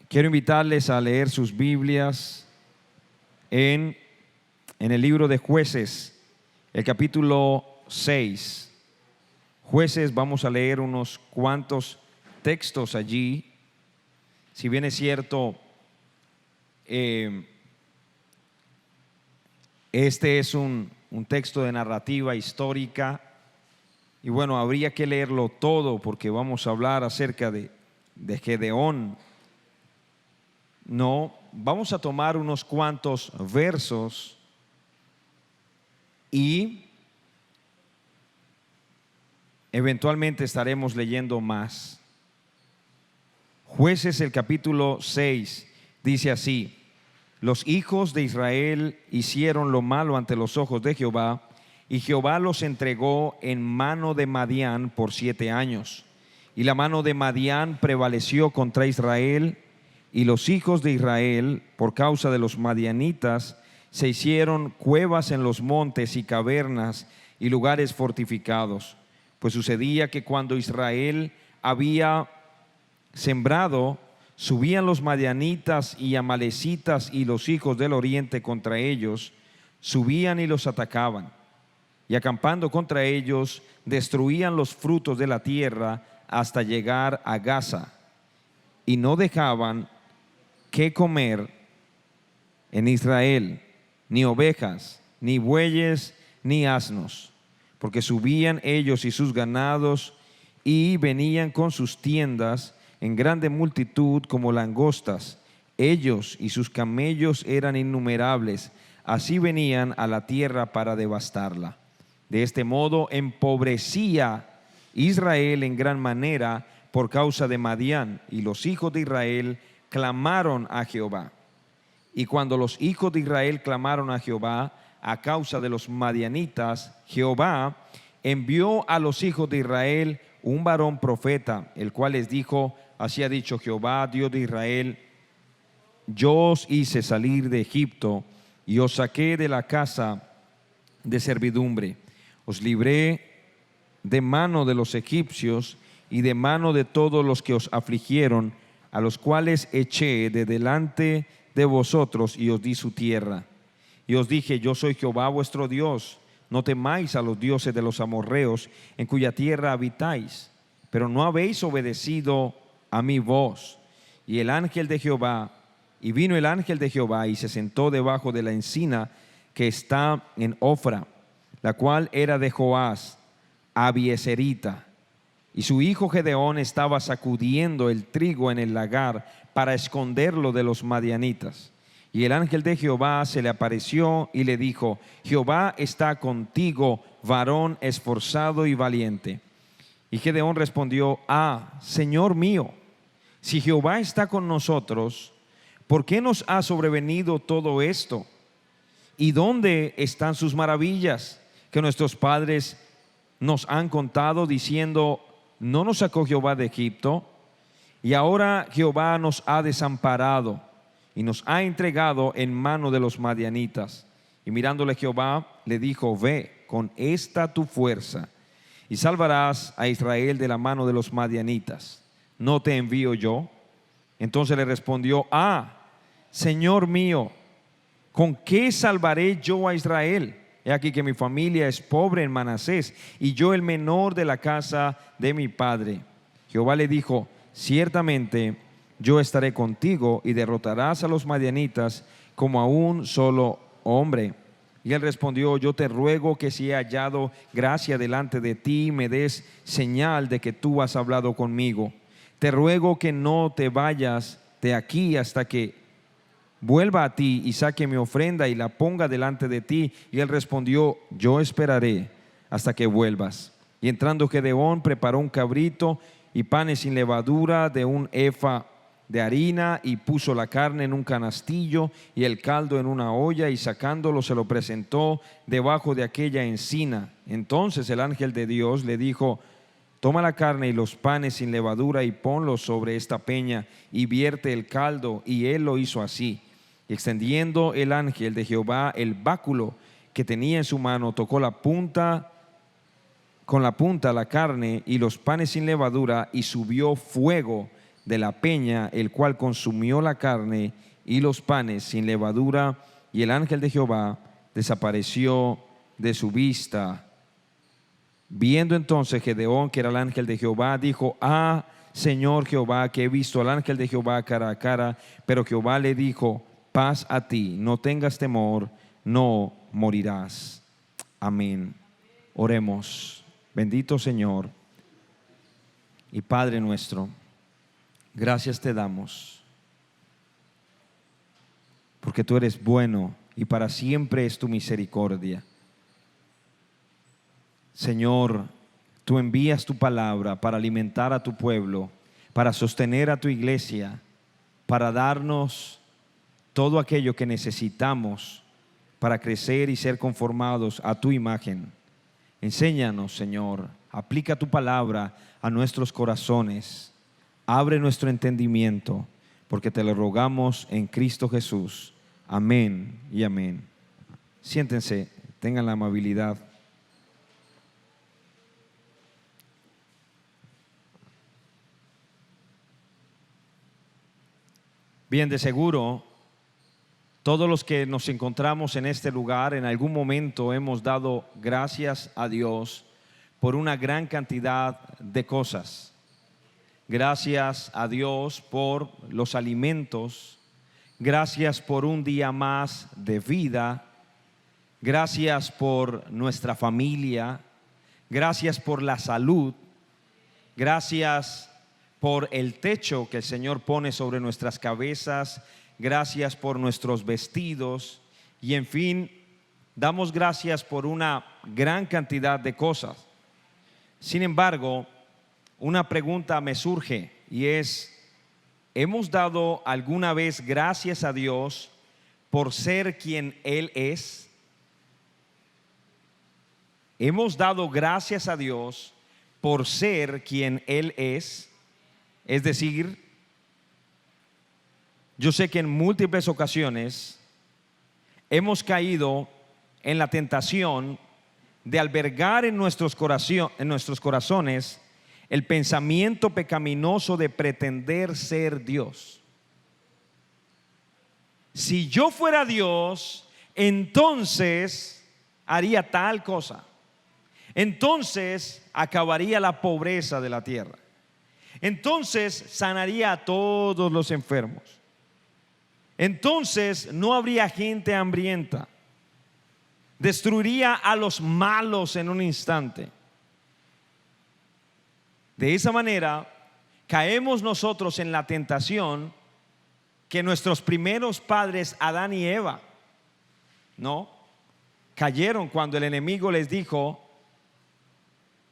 Quiero invitarles a leer sus Biblias en el libro de Jueces, el capítulo 6. Jueces, vamos a leer unos cuantos textos allí. Si bien es cierto, este es un texto de narrativa histórica, y bueno, habría que leerlo todo porque vamos a hablar acerca de Gedeón. No, vamos a tomar unos cuantos versos y eventualmente estaremos leyendo más. Jueces, el capítulo 6, dice así: los hijos de Israel hicieron lo malo ante los ojos de Jehová, y Jehová los entregó en mano de Madián por 7 años. Y la mano de Madián prevaleció contra Israel, y los hijos de Israel, por causa de los madianitas, se hicieron cuevas en los montes y cavernas y lugares fortificados. Pues sucedía que cuando Israel había sembrado, subían los madianitas y amalecitas y los hijos del oriente contra ellos, subían y los atacaban, y acampando contra ellos, destruían los frutos de la tierra hasta llegar a Gaza, y no dejaban que comer en Israel ni ovejas, ni bueyes, ni asnos, porque subían ellos y sus ganados, y venían con sus tiendas en grande multitud como langostas. Ellos y sus camellos eran innumerables, así venían a la tierra para devastarla. De este modo empobrecía Israel en gran manera por causa de Madián, y los hijos de Israel clamaron a Jehová. Y cuando los hijos de Israel clamaron a Jehová a causa de los madianitas, Jehová envió a los hijos de Israel un varón profeta, el cual les dijo: así ha dicho Jehová, Dios de Israel: yo os hice salir de Egipto y os saqué de la casa de servidumbre. Os libré de mano de los egipcios y de mano de todos los que os afligieron, a los cuales eché de delante de vosotros, y os di su tierra. Y os dije: yo soy Jehová vuestro Dios. No temáis a los dioses de los amorreos, en cuya tierra habitáis. Pero no habéis obedecido a mi voz. Y vino el ángel de Jehová y se sentó debajo de la encina que está en Ofra, la cual era de Joás, Abieserita. Y su hijo Gedeón estaba sacudiendo el trigo en el lagar para esconderlo de los madianitas. Y el ángel de Jehová se le apareció y le dijo: Jehová está contigo, varón esforzado y valiente. Y Gedeón respondió: Señor mío, si Jehová está con nosotros, ¿por qué nos ha sobrevenido todo esto? ¿Y dónde están sus maravillas que nuestros padres nos han contado, diciendo: ¿no nos sacó Jehová de Egipto? Y ahora Jehová nos ha desamparado y nos ha entregado en mano de los madianitas. Y mirándole Jehová, le dijo: ve con esta tu fuerza y salvarás a Israel de la mano de los madianitas. ¿No te envío yo? Entonces le respondió: Señor mío, ¿con qué salvaré yo a Israel? He aquí que mi familia es pobre en Manasés, y yo el menor de la casa de mi padre. Jehová le dijo: ciertamente yo estaré contigo, y derrotarás a los madianitas como a un solo hombre. Y él respondió: yo te ruego que si he hallado gracia delante de ti, me des señal de que tú has hablado conmigo. Te ruego que no te vayas de aquí hasta que vuelva a ti y saque mi ofrenda y la ponga delante de ti. Y él respondió: yo esperaré hasta que vuelvas. Y entrando Gedeón, preparó un cabrito y panes sin levadura de un efa de harina, y puso la carne en un canastillo y el caldo en una olla, y sacándolo se lo presentó debajo de aquella encina. Entonces el ángel de Dios le dijo: toma la carne y los panes sin levadura y ponlos sobre esta peña y vierte el caldo. Y él lo hizo así. Y extendiendo el ángel de Jehová el báculo que tenía en su mano, tocó con la punta la carne y los panes sin levadura, y subió fuego de la peña, el cual consumió la carne y los panes sin levadura, y el ángel de Jehová desapareció de su vista. Viendo entonces Gedeón que era el ángel de Jehová, dijo: ah, Señor Jehová, que he visto al ángel de Jehová cara a cara. Pero Jehová le dijo: paz a ti, no tengas temor, no morirás. Amén. Oremos. Bendito Señor y Padre nuestro, gracias te damos, porque tú eres bueno y para siempre es tu misericordia. Señor, tú envías tu palabra para alimentar a tu pueblo, para sostener a tu iglesia, para darnos todo aquello que necesitamos para crecer y ser conformados a tu imagen. Enséñanos, Señor, aplica tu palabra a nuestros corazones, abre nuestro entendimiento, porque te lo rogamos en Cristo Jesús. Amén y amén. Siéntense, tengan la amabilidad. Bien, de seguro, todos los que nos encontramos en este lugar en algún momento hemos dado gracias a Dios por una gran cantidad de cosas. Gracias a Dios por los alimentos, gracias por un día más de vida, gracias por nuestra familia, gracias por la salud, gracias por el techo que el Señor pone sobre nuestras cabezas, gracias por nuestros vestidos y en fin, damos gracias por una gran cantidad de cosas. Sin embargo, una pregunta me surge y es: ¿hemos dado alguna vez gracias a Dios por ser quien Él es? ¿Hemos dado gracias a Dios por ser quien Él es? Es decir, yo sé que en múltiples ocasiones hemos caído en la tentación de albergar en nuestros corazones el pensamiento pecaminoso de pretender ser Dios. Si yo fuera Dios, entonces haría tal cosa. Entonces acabaría la pobreza de la tierra. Entonces sanaría a todos los enfermos. Entonces no habría gente hambrienta. Destruiría a los malos en un instante. De esa manera caemos nosotros en la tentación que nuestros primeros padres, Adán y Eva, ¿no? Cayeron cuando el enemigo les dijo: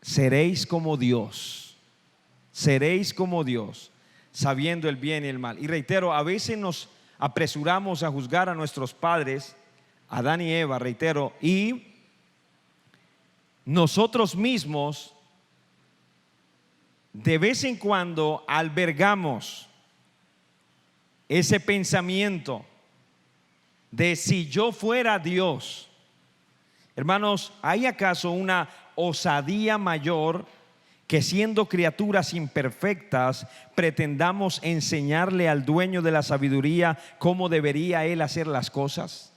seréis como Dios, seréis como Dios, sabiendo el bien y el mal. Y reitero, a veces nos apresuramos a juzgar a nuestros padres, Adán y Eva, reitero, y nosotros mismos de vez en cuando albergamos ese pensamiento de si yo fuera Dios. Hermanos, ¿hay acaso una osadía mayor que siendo criaturas imperfectas pretendamos enseñarle al dueño de la sabiduría cómo debería él hacer las cosas?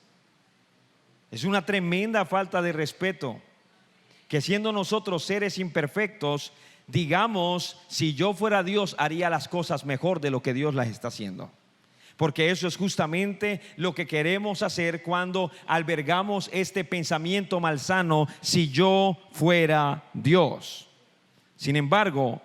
Es una tremenda falta de respeto que siendo nosotros seres imperfectos digamos: si yo fuera Dios haría las cosas mejor de lo que Dios las está haciendo. Porque eso es justamente lo que queremos hacer cuando albergamos este pensamiento malsano: si yo fuera Dios. Sin embargo,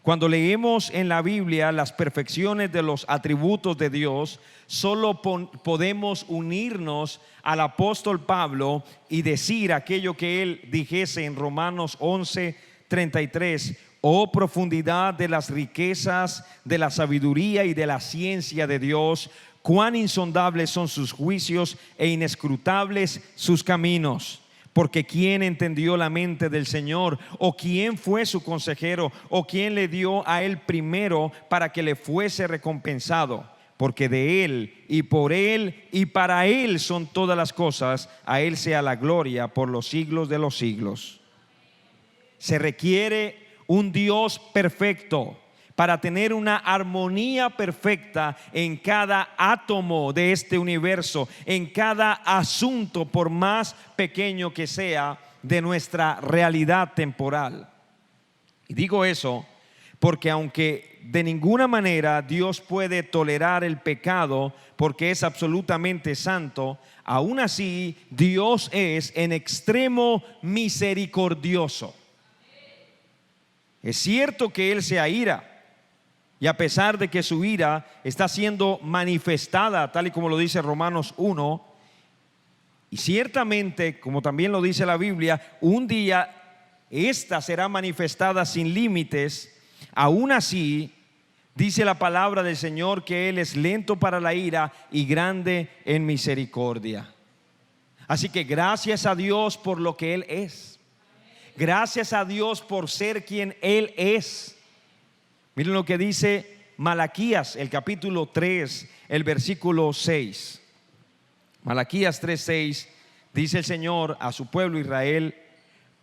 cuando leemos en la Biblia las perfecciones de los atributos de Dios, solo podemos unirnos al apóstol Pablo y decir aquello que él dijese en Romanos 11:33: oh profundidad de las riquezas, de la sabiduría y de la ciencia de Dios, cuán insondables son sus juicios e inescrutables sus caminos. Porque ¿quién entendió la mente del Señor? ¿O quién fue su consejero? ¿O quién le dio a él primero para que le fuese recompensado? Porque de él y por él y para él son todas las cosas. A él sea la gloria por los siglos de los siglos. Se requiere un Dios perfecto para tener una armonía perfecta en cada átomo de este universo, en cada asunto, por más pequeño que sea, de nuestra realidad temporal. Y digo eso porque aunque de ninguna manera Dios puede tolerar el pecado porque es absolutamente santo, aún así Dios es en extremo misericordioso. Es cierto que Él se aira, y a pesar de que su ira está siendo manifestada, tal y como lo dice Romanos 1, y ciertamente, como también lo dice la Biblia, un día esta será manifestada sin límites, aún así dice la palabra del Señor que Él es lento para la ira y grande en misericordia. Así que gracias a Dios por lo que Él es. Gracias a Dios por ser quien Él es. Miren lo que dice Malaquías, el capítulo 3, el versículo 6. Malaquías 3:6, dice el Señor a su pueblo Israel: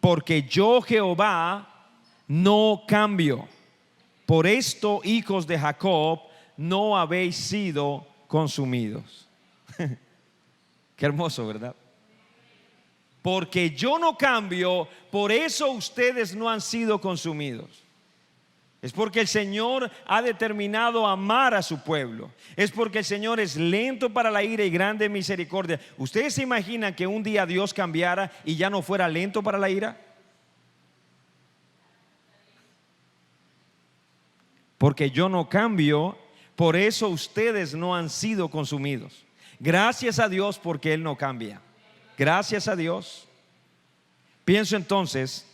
porque yo Jehová no cambio. Por esto, hijos de Jacob, no habéis sido consumidos. Qué hermoso, ¿verdad? Porque yo no cambio, por eso ustedes no han sido consumidos. Es porque el Señor ha determinado amar a su pueblo. Es porque el Señor es lento para la ira y grande en misericordia. ¿Ustedes se imaginan que un día Dios cambiara y ya no fuera lento para la ira? Porque yo no cambio, por eso ustedes no han sido consumidos. Gracias a Dios porque Él no cambia. Gracias a Dios. Pienso entonces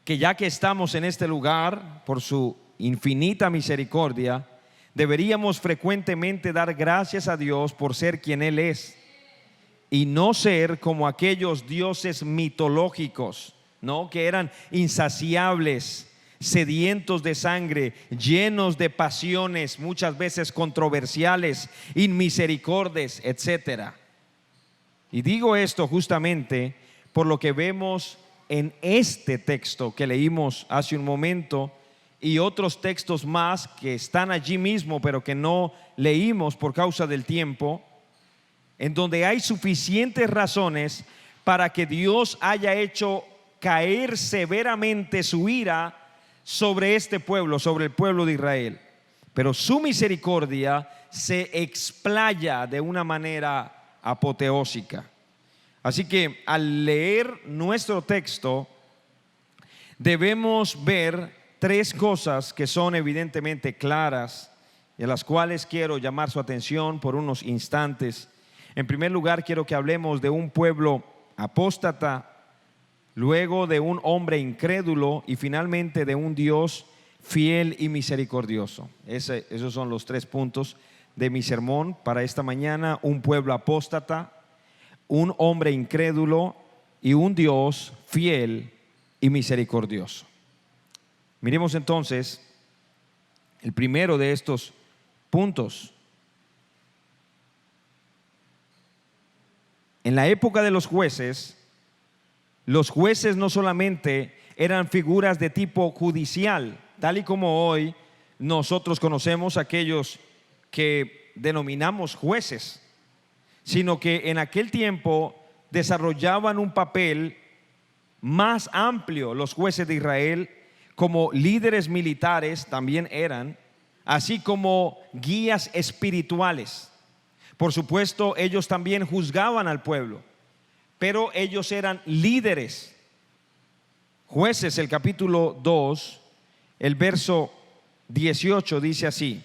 que ya que estamos en este lugar por su infinita misericordia, deberíamos frecuentemente dar gracias a Dios por ser quien Él es y no ser como aquellos dioses mitológicos, ¿no? Que eran insaciables, sedientos de sangre, llenos de pasiones, muchas veces controversiales, inmisericordes, etcétera. Y digo esto justamente por lo que vemos en este texto que leímos hace un momento y otros textos más que están allí mismo pero que no leímos por causa del tiempo, en donde hay suficientes razones para que Dios haya hecho caer severamente su ira sobre este pueblo, sobre el pueblo de Israel. Pero su misericordia se explaya de una manera apoteósica. Así que al leer nuestro texto debemos ver tres cosas que son evidentemente claras y a las cuales quiero llamar su atención por unos instantes. En primer lugar, quiero que hablemos de un pueblo apóstata, luego de un hombre incrédulo y finalmente de un Dios fiel y misericordioso. Esos son los tres puntos de mi sermón para esta mañana: un pueblo apóstata, un hombre incrédulo y un Dios fiel y misericordioso. Miremos entonces el primero de estos puntos. En la época de los jueces no solamente eran figuras de tipo judicial, tal y como hoy nosotros conocemos aquellos que denominamos jueces, sino que en aquel tiempo desarrollaban un papel más amplio los jueces de Israel, como líderes militares también eran, así como guías espirituales. Por supuesto, ellos también juzgaban al pueblo, pero ellos eran líderes. Jueces, el capítulo 2, el verso 18 dice así: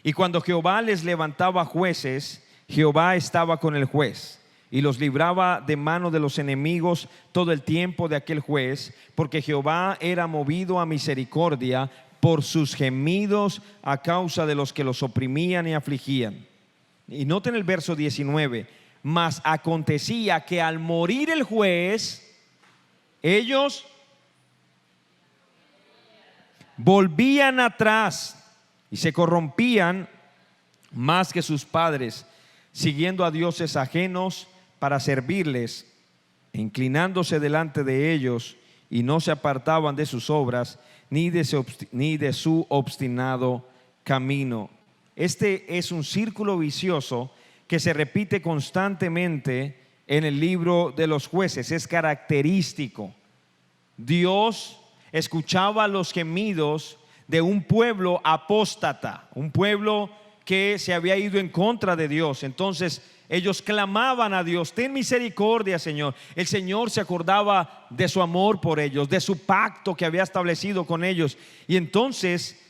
y cuando Jehová les levantaba jueces, Jehová estaba con el juez y los libraba de mano de los enemigos todo el tiempo de aquel juez, porque Jehová era movido a misericordia por sus gemidos a causa de los que los oprimían y afligían. Y noten el verso 19: mas acontecía que al morir el juez, ellos volvían atrás y se corrompían más que sus padres, siguiendo a dioses ajenos para servirles, e inclinándose delante de ellos, y no se apartaban de sus obras, ni de su obstinado camino. Este es un círculo vicioso que se repite constantemente en el libro de los jueces. Es característico. Dios escuchaba los gemidos de un pueblo apóstata, un pueblo que se había ido en contra de Dios. Entonces ellos clamaban a Dios: ten misericordia, Señor. El Señor se acordaba de su amor por ellos, de su pacto que había establecido con ellos, y entonces,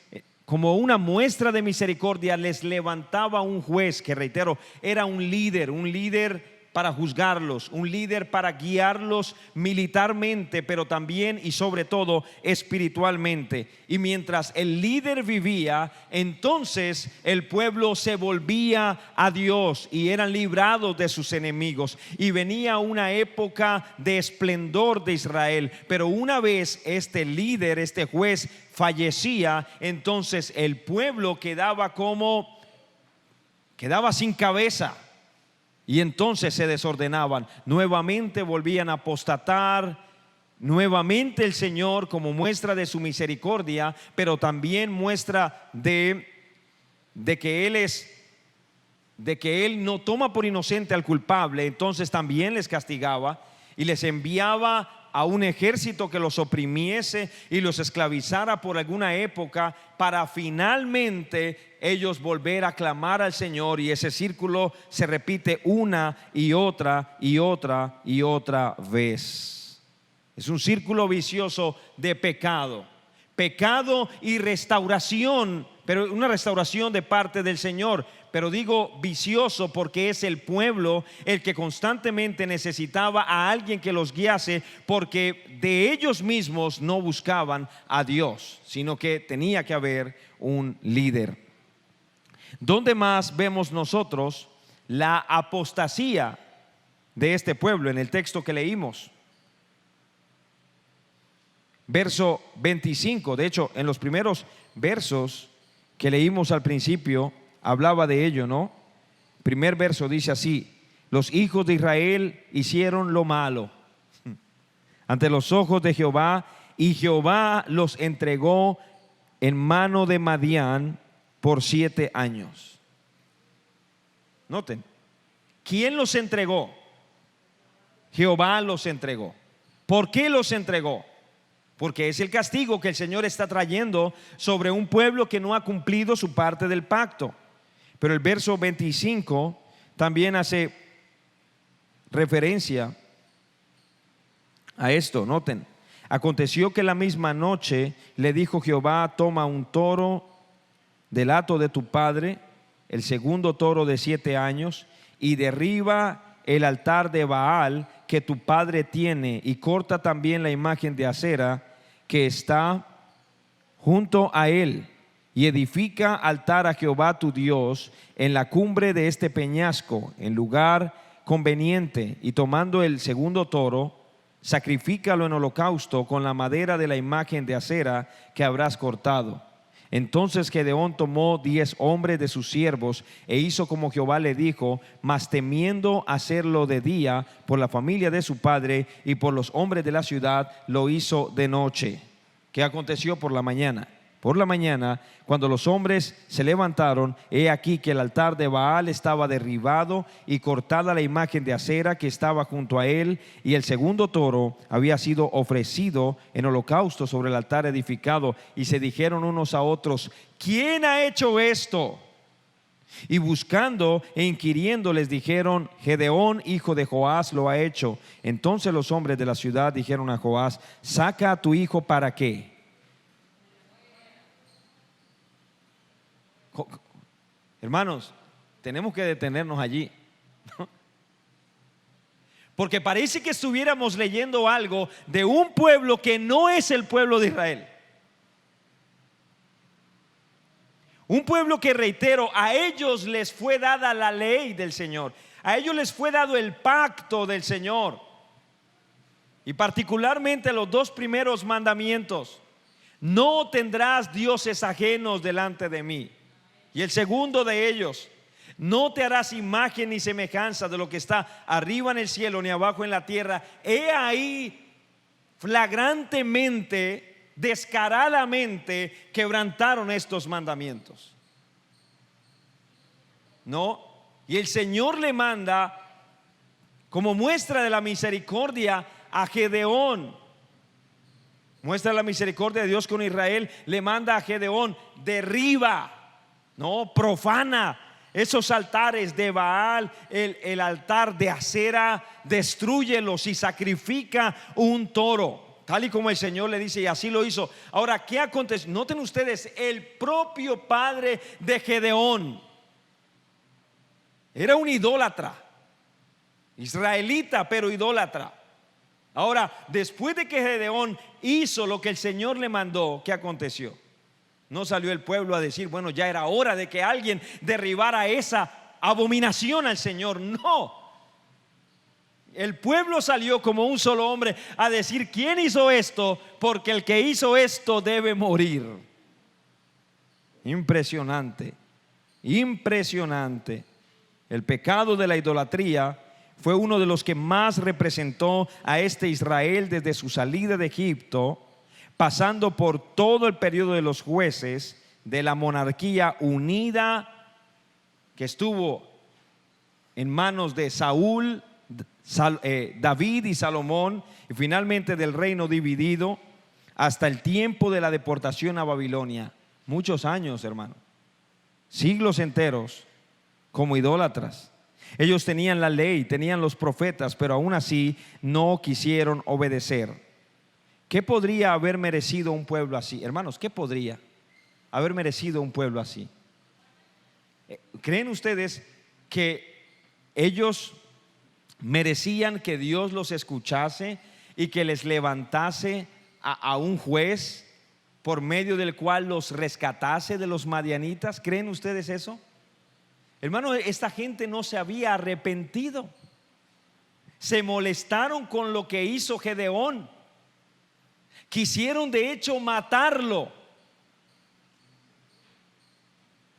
como una muestra de misericordia, les levantaba un juez que, reitero, era un líder para juzgarlos, un líder para guiarlos militarmente, pero también y sobre todo espiritualmente. Y mientras el líder vivía, entonces el pueblo se volvía a Dios y eran librados de sus enemigos, y venía una época de esplendor de Israel. Pero una vez este líder, este juez, fallecía, entonces el pueblo quedaba sin cabeza. Y entonces se desordenaban, nuevamente volvían a apostatar. Nuevamente el Señor, como muestra de su misericordia, pero también muestra de que Él no toma por inocente al culpable, entonces también les castigaba y les enviaba a un ejército que los oprimiese y los esclavizara por alguna época, para finalmente ellos volver a clamar al Señor. Y ese círculo se repite una y otra y otra y otra vez. Es un círculo vicioso de pecado y restauración, pero una restauración de parte del Señor. Pero digo vicioso porque es el pueblo el que constantemente necesitaba a alguien que los guiase, porque de ellos mismos no buscaban a Dios, sino que tenía que haber un líder. ¿Dónde más vemos nosotros la apostasía de este pueblo? En el texto que leímos, verso 25. De hecho, en los primeros versos que leímos al principio hablaba de ello, ¿no? Primer verso dice así: los hijos de Israel hicieron lo malo ante los ojos de Jehová, y Jehová los entregó en mano de Madián por 7 años. Noten, ¿quién los entregó? Jehová los entregó. ¿Por qué los entregó? Porque es el castigo que el Señor está trayendo sobre un pueblo que no ha cumplido su parte del pacto. Pero el verso 25 también hace referencia a esto. Noten: aconteció que la misma noche le dijo Jehová: toma un toro del hato de tu padre, el segundo toro de 7 años, y derriba el altar de Baal que tu padre tiene, y corta también la imagen de Acera que está junto a él, y edifica altar a Jehová tu Dios en la cumbre de este peñasco, en lugar conveniente. Y tomando el segundo toro, sacrifícalo en holocausto con la madera de la imagen de Acera que habrás cortado. Entonces Gedeón tomó 10 hombres de sus siervos e hizo como Jehová le dijo, mas temiendo hacerlo de día por la familia de su padre y por los hombres de la ciudad, lo hizo de noche. ¿Qué aconteció por la mañana? Por la mañana, cuando los hombres se levantaron, he aquí que el altar de Baal estaba derribado y cortada la imagen de Acera que estaba junto a él, y el segundo toro había sido ofrecido en holocausto sobre el altar edificado. Y se dijeron unos a otros: ¿quién ha hecho esto? Y buscando e inquiriendo les dijeron: Gedeón, hijo de Joás, lo ha hecho. Entonces los hombres de la ciudad dijeron a Joás: saca a tu hijo. ¿Para qué? Hermanos, tenemos que detenernos allí, ¿no? Porque parece que estuviéramos leyendo algo de un pueblo que no es el pueblo de Israel. Un pueblo que, reitero, a ellos les fue dada la ley del Señor, a ellos les fue dado el pacto del Señor, y particularmente los 2 primeros mandamientos: no tendrás dioses ajenos delante de mí. Y el segundo de ellos: no te harás imagen ni semejanza de lo que está arriba en el cielo ni abajo en la tierra. He ahí flagrantemente descaradamente quebrantaron estos mandamientos. ¿No? Y el Señor le manda, como muestra de la misericordia, a Gedeón. Muestra la misericordia de Dios con Israel. Le manda a Gedeón: derriba, no, profana esos altares de Baal, el altar de Acera, destrúyelos y sacrifica un toro, tal y como el Señor le dice, y así lo hizo. Ahora, ¿qué aconteció? Noten ustedes, el propio padre de Gedeón era un idólatra, israelita, pero idólatra. Ahora, después de que Gedeón hizo lo que el Señor le mandó, ¿qué aconteció? No salió el pueblo a decir: bueno, ya era hora de que alguien derribara esa abominación al Señor. No, el pueblo salió como un solo hombre a decir: ¿quién hizo esto? Porque el que hizo esto debe morir. Impresionante, impresionante. El pecado de la idolatría fue uno de los que más representó a este Israel desde su salida de Egipto, pasando por todo el periodo de los jueces, de la monarquía unida que estuvo en manos de Saúl, David y Salomón, y finalmente del reino dividido, hasta el tiempo de la deportación a Babilonia. Muchos años, hermano, siglos enteros como idólatras. Ellos tenían la ley, tenían los profetas, pero aún así no quisieron obedecer. ¿Qué podría haber merecido un pueblo así? Hermanos, ¿qué podría haber merecido un pueblo así? ¿Creen ustedes que ellos merecían que Dios los escuchase y que les levantase a un juez por medio del cual los rescatase de los madianitas? ¿Creen ustedes eso? Hermano, esta gente no se había arrepentido. Se molestaron con lo que hizo Gedeón. Quisieron de hecho matarlo.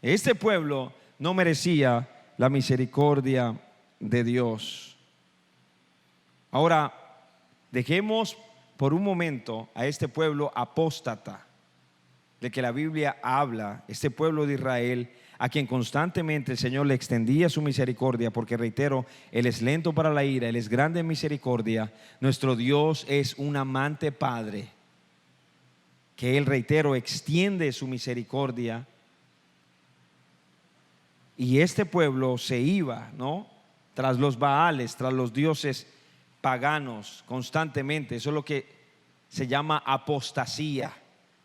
Este pueblo no merecía la misericordia de Dios. Ahora, dejemos por un momento a este pueblo apóstata de que la Biblia habla, este pueblo de Israel, a quien constantemente el Señor le extendía su misericordia, porque reitero, Él es lento para la ira, Él es grande en misericordia. Nuestro Dios es un amante Padre, que Él, reitero, extiende su misericordia. Y este pueblo se iba, ¿no?, tras los Baales, tras los dioses paganos constantemente. Eso es lo que se llama apostasía.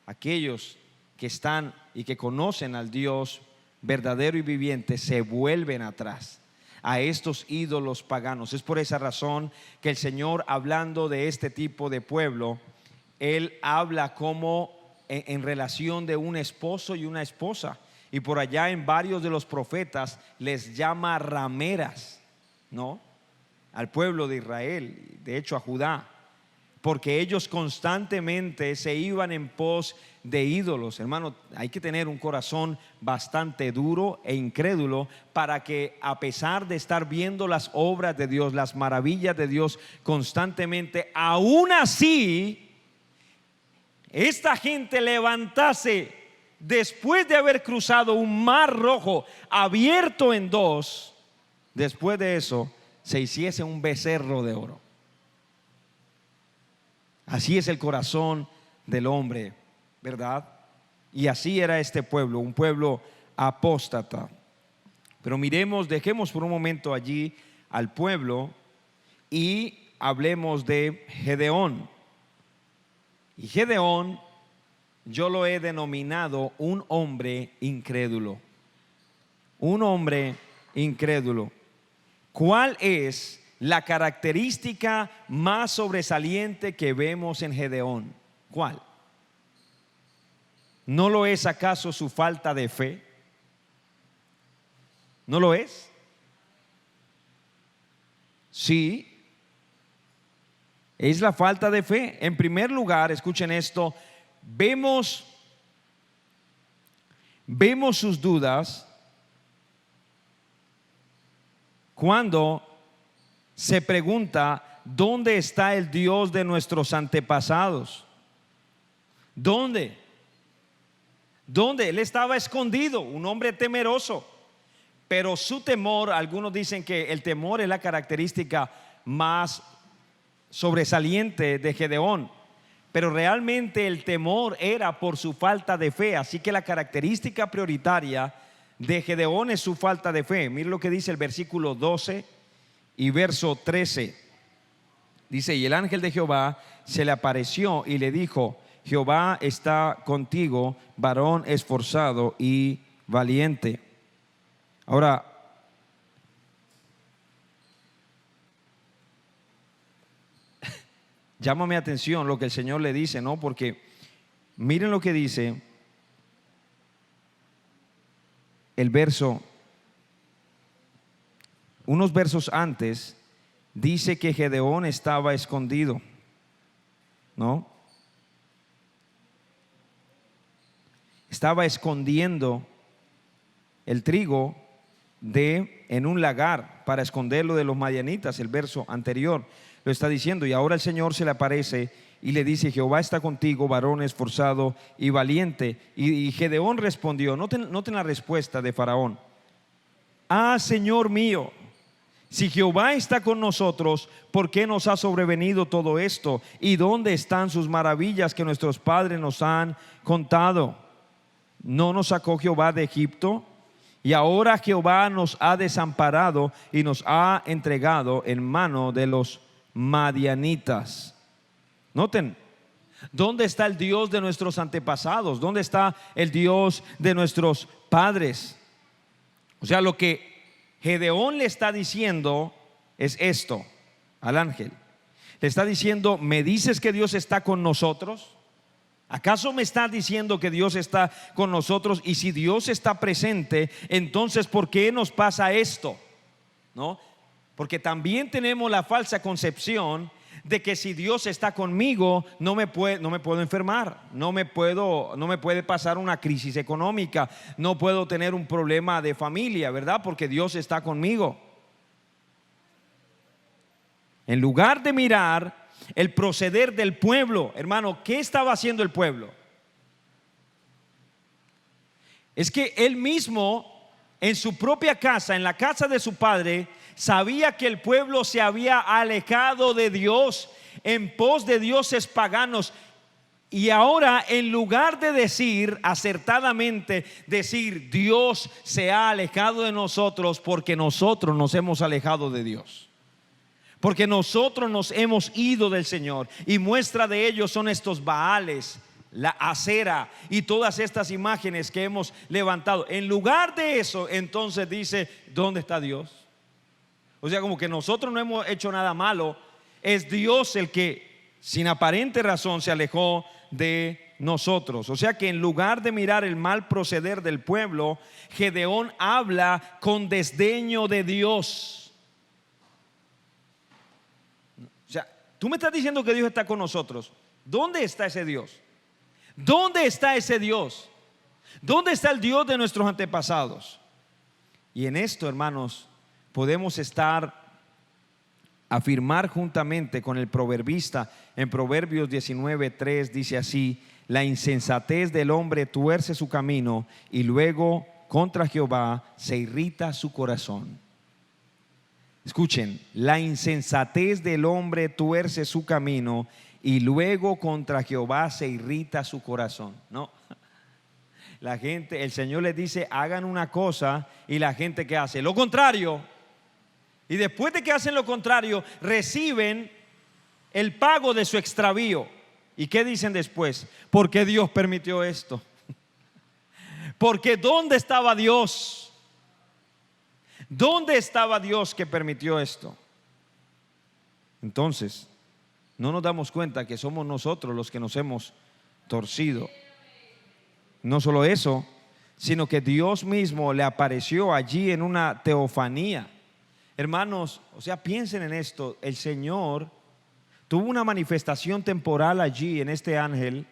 Aquellos que están y que conocen al Dios verdadero y viviente se vuelven atrás a estos ídolos paganos. Es por esa razón que el Señor, hablando de este tipo de pueblo, Él habla como en relación de un esposo y una esposa, y por allá en varios de los profetas les llama rameras, ¿no?, al pueblo de Israel, de hecho a Judá, porque ellos constantemente se iban en pos de ídolos. Hermano, hay que tener un corazón bastante duro e incrédulo para que, a pesar de estar viendo las obras de Dios, las maravillas de Dios constantemente, aún así esta gente levantase, después de haber cruzado un mar rojo abierto en dos, después de eso se hiciese un becerro de oro. Así es el corazón del hombre, ¿verdad? Y así era este pueblo, un pueblo apóstata. Pero miremos, dejemos por un momento allí al pueblo y hablemos de Gedeón. Y Gedeón, yo lo he denominado un hombre incrédulo. Un hombre incrédulo. ¿Cuál es la característica más sobresaliente que vemos en Gedeón? ¿Cuál? ¿No lo es acaso su falta de fe? ¿No lo es? Sí, es la falta de fe. En primer lugar, escuchen esto, vemos sus dudas cuando se pregunta: ¿dónde está el Dios de nuestros antepasados? ¿Dónde? ¿Dónde? Él estaba escondido, un hombre temeroso. Pero su temor, algunos dicen que el temor es la característica más sobresaliente de Gedeón. Pero realmente el temor era por su falta de fe. Así que la característica prioritaria de Gedeón es su falta de fe. Mire lo que dice el versículo 12 y verso 13. Dice: y el ángel de Jehová se le apareció y le dijo: Jehová está contigo, varón esforzado y valiente. Ahora, llama mi atención lo que el Señor le dice, ¿no? Porque miren lo que dice el verso, unos versos antes, dice que Gedeón estaba escondido, ¿no? Estaba escondiendo el trigo en un lagar para esconderlo de los madianitas. El verso anterior lo está diciendo. Y ahora el Señor se le aparece y le dice: Jehová está contigo, varón esforzado y valiente. Y Gedeón respondió, noten la respuesta de Faraón: ah, Señor mío, si Jehová está con nosotros, ¿por qué nos ha sobrevenido todo esto? ¿Y dónde están sus maravillas que nuestros padres nos han contado? ¿No nos sacó Jehová de Egipto? Y ahora Jehová nos ha desamparado y nos ha entregado en mano de los madianitas. Noten, ¿dónde está el Dios de nuestros antepasados? ¿Dónde está el Dios de nuestros padres? O sea, lo que Gedeón le está diciendo es esto al ángel. Le está diciendo: ¿me dices que Dios está con nosotros? ¿Acaso me estás diciendo que Dios está con nosotros? Y si Dios está presente, entonces ¿por qué nos pasa esto? ¿No? Porque también tenemos la falsa concepción de que si Dios está conmigo, no me puedo enfermar, no me puede pasar una crisis económica, no puedo tener un problema de familia, ¿verdad? Porque Dios está conmigo. En lugar de mirar el proceder del pueblo, hermano, ¿qué estaba haciendo el pueblo? Es que él mismo, en su propia casa, en la casa de su padre, sabía que el pueblo se había alejado de Dios en pos de dioses paganos. Y ahora, en lugar de decir acertadamente, Dios se ha alejado de nosotros porque nosotros nos hemos alejado de Dios, porque nosotros nos hemos ido del Señor, y muestra de ello son estos Baales, la acera y todas estas imágenes que hemos levantado. En lugar de eso, entonces dice: ¿dónde está Dios? O sea, como que nosotros no hemos hecho nada malo, es Dios el que sin aparente razón se alejó de nosotros. O sea que en lugar de mirar el mal proceder del pueblo, Gedeón habla con desdeño de Dios. O sea, tú me estás diciendo que Dios está con nosotros. ¿Dónde está ese Dios? ¿Dónde está ese Dios? ¿Dónde está el Dios de nuestros antepasados? Y en esto, hermanos, podemos afirmar juntamente con el proverbista en Proverbios 19:3, dice así: la insensatez del hombre tuerce su camino, y luego contra Jehová se irrita su corazón. Escuchen, la insensatez del hombre tuerce su camino, y luego contra Jehová se irrita su corazón. No, la gente, el Señor les dice: hagan una cosa, y la gente que hace lo contrario. Y después de que hacen lo contrario, reciben el pago de su extravío. ¿Y qué dicen después? ¿Por qué Dios permitió esto? Porque ¿dónde estaba Dios? ¿Dónde estaba Dios que permitió esto? Entonces, no nos damos cuenta que somos nosotros los que nos hemos torcido. No solo eso, sino que Dios mismo le apareció allí en una teofanía. Hermanos, o sea, piensen en esto: el Señor tuvo una manifestación temporal allí en este ángel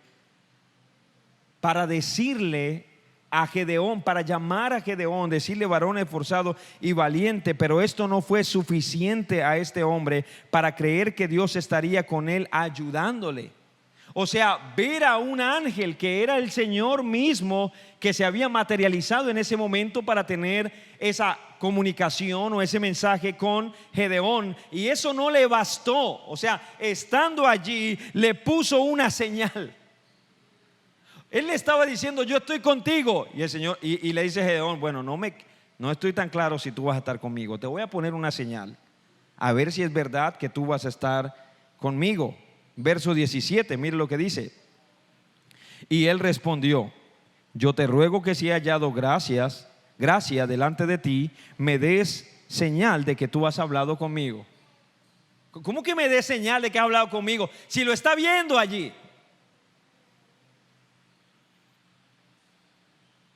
para decirle a Gedeón, para llamar a Gedeón, decirle: varón esforzado y valiente. Pero esto no fue suficiente a este hombre para creer que Dios estaría con él ayudándole. O sea, ver a un ángel que era el Señor mismo, que se había materializado en ese momento para tener esa comunicación o ese mensaje con Gedeón. Y eso no le bastó. O sea, estando allí, le puso una señal. Él le estaba diciendo: yo estoy contigo. Y el Señor, y le dice a Gedeón: bueno, no estoy tan claro si tú vas a estar conmigo. Te voy a poner una señal, a ver si es verdad que tú vas a estar conmigo. Verso 17, mire lo que dice. Y él respondió: yo te ruego que si he hallado gracia delante de ti, me des señal de que tú has hablado conmigo. ¿Cómo que me des señal de que has hablado conmigo? Si lo está viendo allí.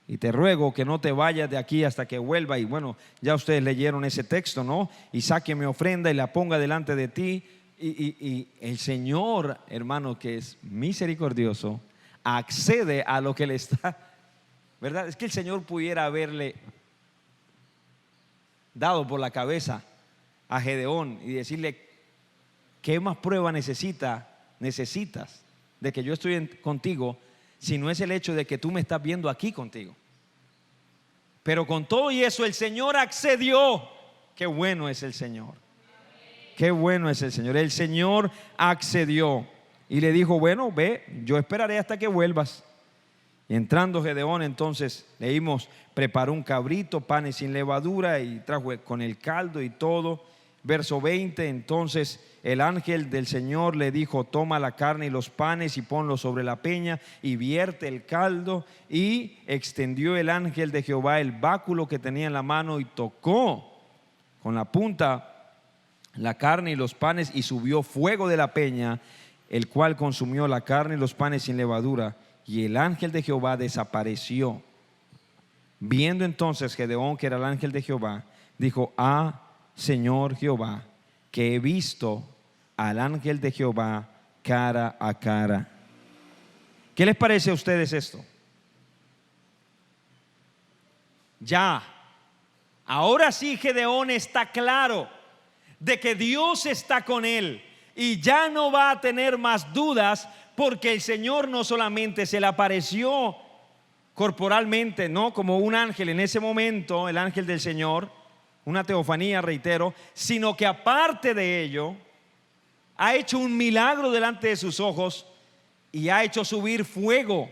Y te ruego que no te vayas de aquí hasta que vuelva. Y bueno, ya ustedes leyeron ese texto, ¿no? Y saque mi ofrenda y la ponga delante de ti. Y el Señor, hermano, que es misericordioso, accede a lo que le está, ¿verdad? Es que el Señor pudiera haberle dado por la cabeza a Gedeón y decirle: ¿qué más prueba necesitas de que yo estoy contigo, si no es el hecho de que tú me estás viendo aquí contigo? Pero con todo y eso, el Señor accedió. Qué bueno es el Señor. Qué bueno es el Señor. El Señor accedió y le dijo: bueno, ve, yo esperaré hasta que vuelvas. Y entrando Gedeón, entonces leímos, preparó un cabrito, panes sin levadura, y trajo con el caldo y todo. Verso 20, entonces el ángel del Señor le dijo: toma la carne y los panes y ponlos sobre la peña y vierte el caldo. Y extendió el ángel de Jehová el báculo que tenía en la mano y tocó con la punta la carne y los panes, y subió fuego de la peña, el cual consumió la carne y los panes sin levadura, y el ángel de Jehová desapareció. Viendo entonces Gedeón que era el ángel de Jehová, dijo: ah, Señor Jehová, que he visto al ángel de Jehová cara a cara. ¿Qué les parece a ustedes esto? Ya, ahora sí Gedeón está claro de que Dios está con él, y ya no va a tener más dudas, porque el Señor no solamente se le apareció corporalmente, no como un ángel en ese momento, el ángel del Señor, una teofanía, reitero, sino que aparte de ello ha hecho un milagro delante de sus ojos y ha hecho subir fuego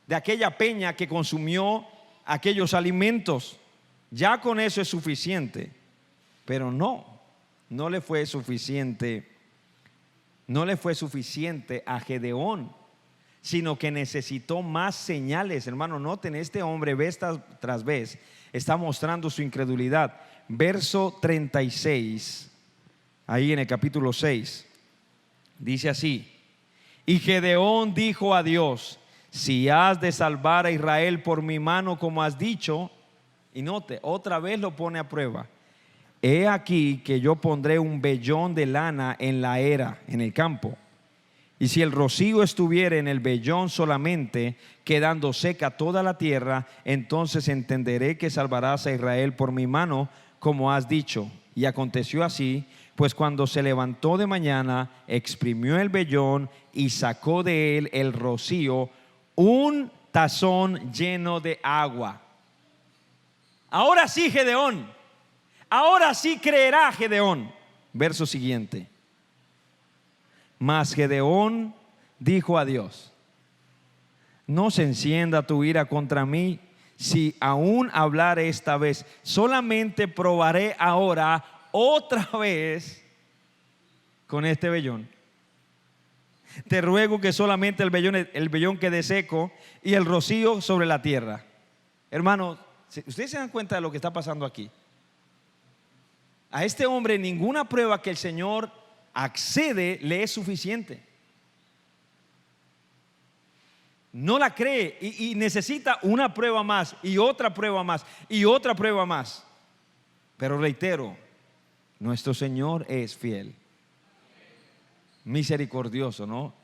de aquella peña que consumió aquellos alimentos. Ya con eso es suficiente. Pero no le fue suficiente. No le fue suficiente a Gedeón, sino que necesitó más señales. Hermano, noten, este hombre vez tras vez está mostrando su incredulidad. Verso 36, ahí en el capítulo 6, dice así: y Gedeón dijo a Dios: si has de salvar a Israel por mi mano como has dicho. Y note, otra vez lo pone a prueba: he aquí que yo pondré un vellón de lana en la era, en el campo, y si el rocío estuviera en el vellón solamente, quedando seca toda la tierra, entonces entenderé que salvarás a Israel por mi mano, como has dicho. Y aconteció así, pues cuando se levantó de mañana, exprimió el vellón y sacó de él el rocío, un tazón lleno de agua. Ahora sí, Gedeón, ahora sí creerá Gedeón. Verso siguiente: mas Gedeón dijo a Dios: no se encienda tu ira contra mí, si aún hablare esta vez. Solamente probaré ahora otra vez con este vellón. Te ruego que solamente el vellón quede seco y el rocío sobre la tierra. Hermano, ustedes se dan cuenta de lo que está pasando aquí. A este hombre ninguna prueba que el Señor accede le es suficiente. No la cree y necesita una prueba más y otra prueba más y otra prueba más. Pero reitero, nuestro Señor es fiel, misericordioso, ¿no?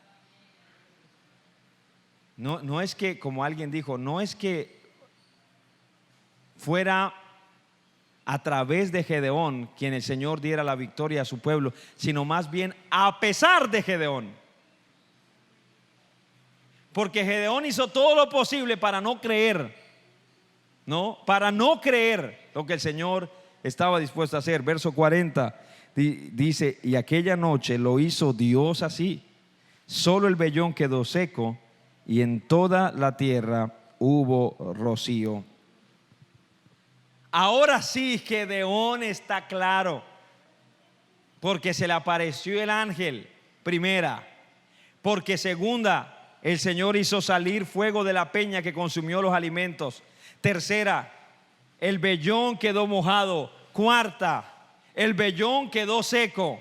No es que, como alguien dijo, no es que fuera a través de Gedeón quien el Señor diera la victoria a su pueblo, sino más bien a pesar de Gedeón. Porque Gedeón hizo todo lo posible para no creer, ¿no? Para no creer lo que el Señor estaba dispuesto a hacer. Verso 40 dice: y aquella noche lo hizo Dios así. Solo el vellón quedó seco y en toda la tierra hubo rocío. Ahora sí, Gedeón está claro, porque se le apareció el ángel, primera. Porque segunda, el Señor hizo salir fuego de la peña que consumió los alimentos. Tercera, el vellón quedó mojado. Cuarta, el vellón quedó seco.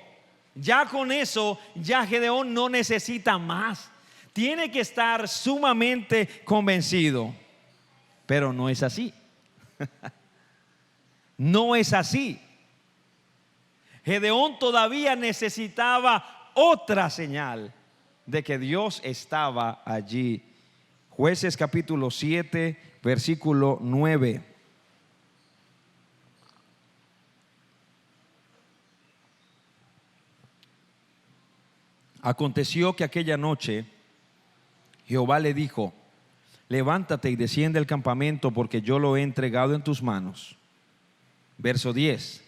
Ya con eso, ya Gedeón no necesita más. Tiene que estar sumamente convencido. Pero no es así. No es así. Gedeón todavía necesitaba otra señal de que Dios estaba allí. Jueces capítulo 7, versículo 9. Aconteció que aquella noche Jehová le dijo: levántate y desciende al campamento, porque yo lo he entregado en tus manos. Verso 10.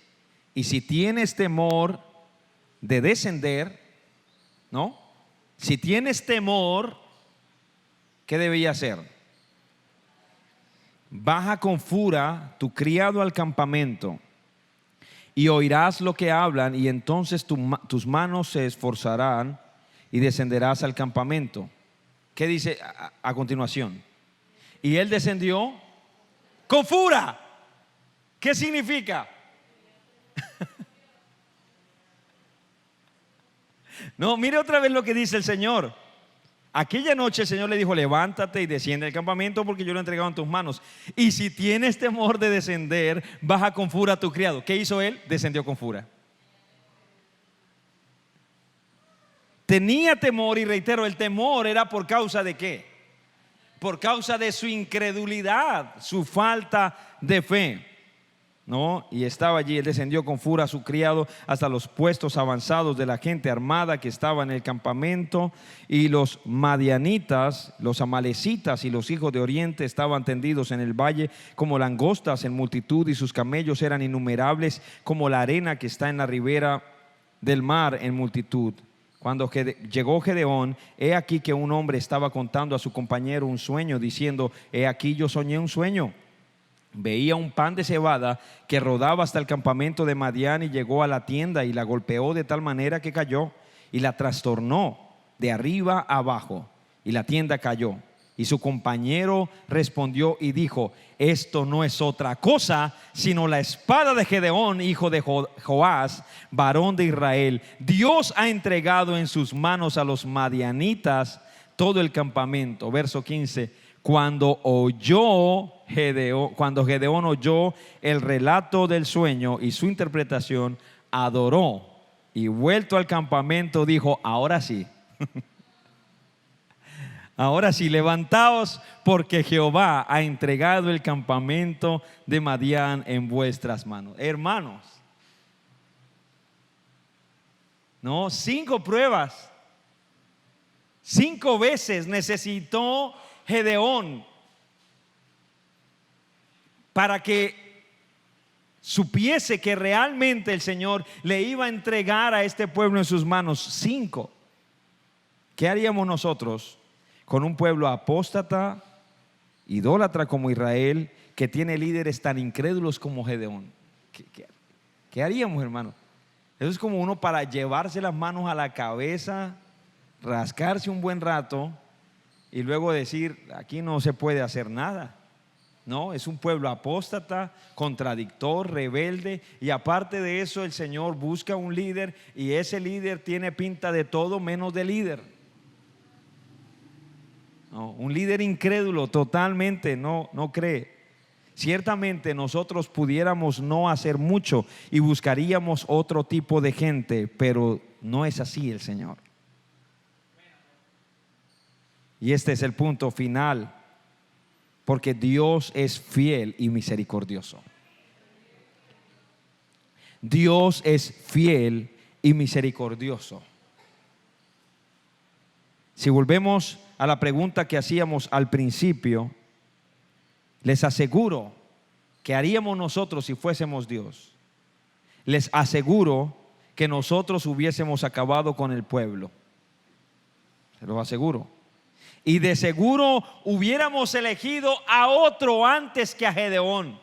Y si tienes temor de descender, ¿no? Si tienes temor, ¿qué debía hacer? Baja con fura tu criado al campamento y oirás lo que hablan, y entonces tus manos se esforzarán y descenderás al campamento. ¿Qué dice a continuación? Y él descendió con fura. ¿Qué significa? No, mire otra vez lo que dice el Señor. Aquella noche el Señor le dijo: levántate y desciende al campamento, porque yo lo he entregado en tus manos. Y si tienes temor de descender, baja con fura a tu criado. ¿Qué hizo él? Descendió con fura. Tenía temor, y reitero, el temor era por causa de ¿qué? Por causa de su incredulidad, su falta de fe, ¿no? Y estaba allí, él descendió con fura a su criado hasta los puestos avanzados de la gente armada que estaba en el campamento. Y los madianitas, los amalecitas y los hijos de Oriente estaban tendidos en el valle como langostas en multitud, y sus camellos eran innumerables como la arena que está en la ribera del mar en multitud. Cuando llegó Gedeón, he aquí que un hombre estaba contando a su compañero un sueño, diciendo: he aquí yo soñé un sueño. Veía un pan de cebada que rodaba hasta el campamento de Madián, y llegó a la tienda y la golpeó de tal manera que cayó, y la trastornó de arriba a abajo, y la tienda cayó. Y su compañero respondió y dijo: esto no es otra cosa sino la espada de Gedeón, hijo de Joás, varón de Israel. Dios ha entregado en sus manos a los madianitas todo el campamento. Verso 15. Cuando Gedeón oyó el relato del sueño y su interpretación, adoró, y vuelto al campamento dijo: ahora sí. Ahora sí, levantaos, porque Jehová ha entregado el campamento de Madián en vuestras manos. Hermanos, no, 5 pruebas, 5 veces necesitó Gedeón para que supiese que realmente el Señor le iba a entregar a este pueblo en sus manos. 5. ¿Qué haríamos nosotros con un pueblo apóstata, idólatra como Israel, que tiene líderes tan incrédulos como Gedeón? ¿Qué haríamos, hermano? Eso es como uno para llevarse las manos a la cabeza, rascarse un buen rato y luego decir: aquí no se puede hacer nada. No, es un pueblo apóstata, contradictor, rebelde, y aparte de eso el Señor busca un líder, y ese líder tiene pinta de todo menos de líder. No, un líder incrédulo, totalmente no cree. Ciertamente nosotros pudiéramos no hacer mucho y buscaríamos otro tipo de gente, pero no es así el Señor. Y este es el punto final, porque Dios es fiel y misericordioso. Dios es fiel y misericordioso. Si volvemos a la pregunta que hacíamos al principio, les aseguro que haríamos nosotros si fuésemos Dios. Les aseguro que nosotros hubiésemos acabado con el pueblo. Se los aseguro. Y de seguro hubiéramos elegido a otro antes que a Gedeón.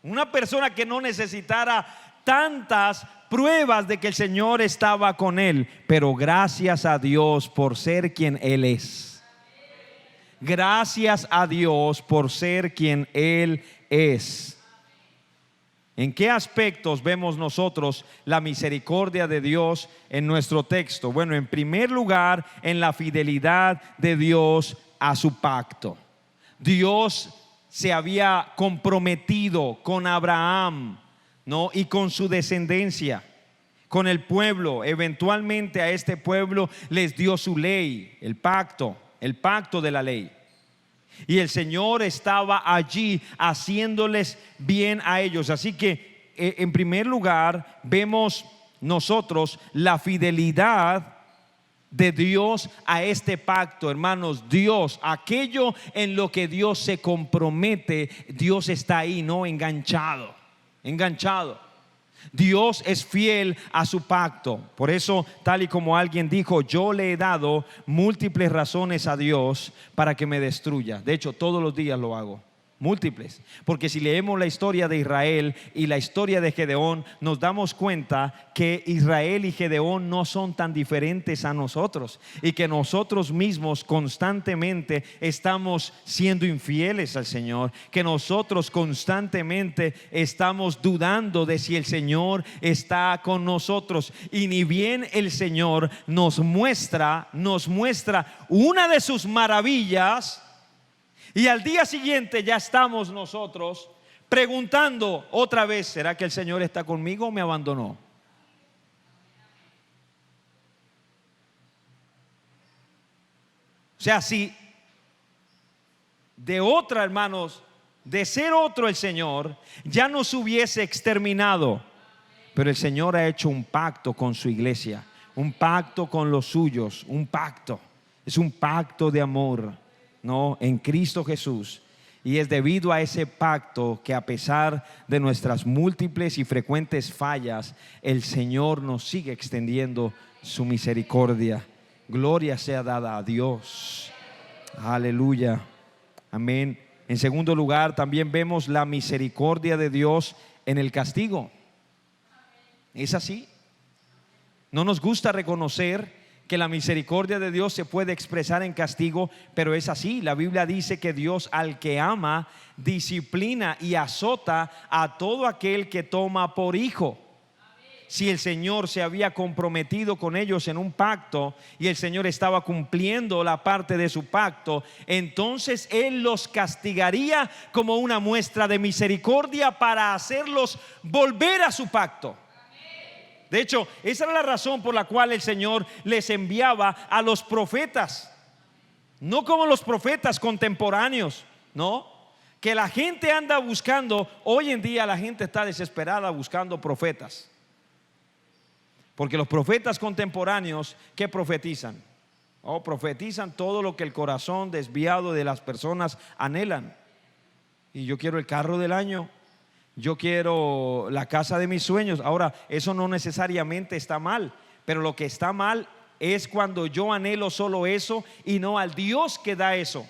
Una persona que no necesitara tantas pruebas de que el Señor estaba con él. Pero gracias a Dios por ser quien Él es. Gracias a Dios por ser quien Él es. ¿En qué aspectos vemos nosotros la misericordia de Dios en nuestro texto? Bueno, en primer lugar, en la fidelidad de Dios a su pacto. Dios se había comprometido con Abraham, ¿no? Y con su descendencia, con el pueblo. Eventualmente a este pueblo les dio su ley, el pacto de la ley. Y el Señor estaba allí haciéndoles bien a ellos. Así que en primer lugar vemos nosotros la fidelidad de Dios a este pacto, hermanos. Dios, aquello en lo que Dios se compromete, Dios está ahí, no enganchado. Dios es fiel a su pacto. Por eso, tal y como alguien dijo, yo le he dado múltiples razones a Dios para que me destruya. De hecho, todos los días lo hago. Múltiples, porque si leemos la historia de Israel y la historia de Gedeón, nos damos cuenta que Israel y Gedeón no son tan diferentes a nosotros, y que nosotros mismos constantemente estamos siendo infieles al Señor, que nosotros constantemente estamos dudando de si el Señor está con nosotros. Y ni bien el Señor nos muestra una de sus maravillas, y al día siguiente ya estamos nosotros preguntando otra vez: ¿será que el Señor está conmigo o me abandonó? O sea, si de otra, hermanos, de ser otro el Señor, ya nos hubiese exterminado. Pero el Señor ha hecho un pacto con su iglesia, un pacto con los suyos, un pacto. Es un pacto de amor, ¿no? En Cristo Jesús. Y es debido a ese pacto que, a pesar de nuestras múltiples y frecuentes fallas, el Señor nos sigue extendiendo su misericordia. Gloria sea dada a Dios. Aleluya. Amén. En segundo lugar, también vemos la misericordia de Dios en el castigo. ¿Es así? No nos gusta reconocer que la misericordia de Dios se puede expresar en castigo, pero es así. La Biblia dice que Dios, al que ama, disciplina y azota a todo aquel que toma por hijo. Si el Señor se había comprometido con ellos en un pacto y el Señor estaba cumpliendo la parte de su pacto, entonces Él los castigaría como una muestra de misericordia para hacerlos volver a su pacto. De hecho, esa era la razón por la cual el Señor les enviaba a los profetas. No como los profetas contemporáneos, ¿no? Que la gente anda buscando. Hoy en día la gente está desesperada buscando profetas. Porque los profetas contemporáneos, ¿qué profetizan? Profetizan todo lo que el corazón desviado de las personas anhelan. Y yo quiero el carro del año, yo quiero la casa de mis sueños. Ahora, eso no necesariamente está mal, pero lo que está mal es cuando yo anhelo solo eso y no al Dios que da eso.